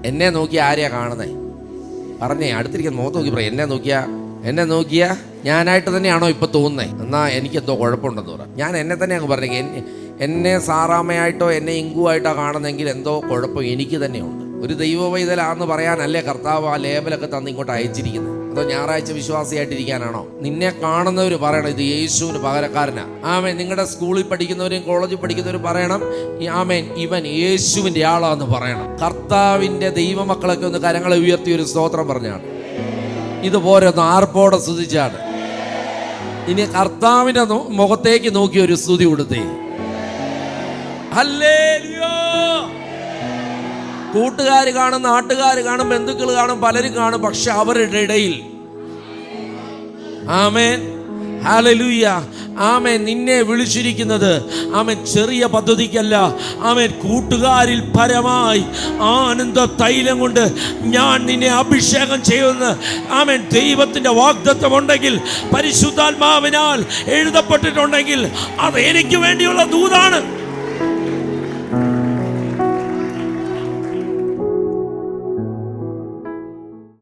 എന്നെ നോക്കി ആരെയാ കാണുന്നേ? പറഞ്ഞേ, അടുത്തിരിക്കുന്ന മുഖത്ത് നോക്കി പറയാം, എന്നെ നോക്കിയാ ഞാനായിട്ട് തന്നെയാണോ ഇപ്പം തോന്നുന്നേ? എന്നാൽ എനിക്കെന്തോ കുഴപ്പമുണ്ടെന്ന് പറ. ഞാൻ എന്നെ തന്നെ അങ്ങ് പറഞ്ഞേ, എന്നെ സാറാമ്മയായിട്ടോ എന്നെ ഇങ്കുവായിട്ടോ കാണുന്നെങ്കിൽ എന്തോ കുഴപ്പം എനിക്ക് തന്നെയുണ്ട്. ഒരു ദൈവവൈതലാന്ന് പറയാനല്ലേ കർത്താവ് ആ ലേബലൊക്കെ തന്ന് ഇങ്ങോട്ട് അയച്ചിരിക്കുന്നത്? അതോ ഞായറാഴ്ച വിശ്വാസിയായിട്ടിരിക്കാനാണോ? നിന്നെ കാണുന്നവർ പറയണം ഇത് യേശുവിന് പകരക്കാരനാ. ആമേൻ. നിങ്ങളുടെ സ്കൂളിൽ പഠിക്കുന്നവരും കോളേജിൽ പഠിക്കുന്നവരും പറയണം, ആമേൻ, ഇവൻ യേശുവിൻ്റെ ആളാന്ന് പറയണം. കർത്താവിൻ്റെ ദൈവമക്കളൊക്കെ ഒന്ന് കരങ്ങളെ ഉയർത്തി ഒരു സ്തോത്രം പറഞ്ഞാണ്. ഇതുപോലെ ഒന്ന് ആർപ്പോടെ സ്തുതിച്ചാണ്. ഇനി കർത്താവിൻ്റെ മുഖത്തേക്ക് നോക്കി ഒരു സ്തുതി കൊടുത്തേ. ഹല്ലേലൂയ. കൂട്ടുകാർ കാണും, നാട്ടുകാർ കാണും, ബന്ധുക്കൾ കാണും, പലരും കാണും. പക്ഷെ അവരുടെ ഇടയിൽ ആമേൻ, ഹല്ലേലൂയ, ആമേൻ, നിന്നെ വിളിച്ചിരിക്കുന്നത് ആമേൻ ചെറിയ പദ്ധതിക്കല്ല. ആമേൻ, കൂട്ടുകാരിൽ പരമായി ആനന്ദ തൈലം കൊണ്ട് ഞാൻ നിന്നെ അഭിഷേകം ചെയ്യുമെന്ന് ആമേൻ ദൈവത്തിൻ്റെ വാഗ്ദത്തമുണ്ടെങ്കിൽ, പരിശുദ്ധാത്മാവിനാൽ എഴുതപ്പെട്ടിട്ടുണ്ടെങ്കിൽ അത് എനിക്ക് വേണ്ടിയുള്ള ദൂതാണ്.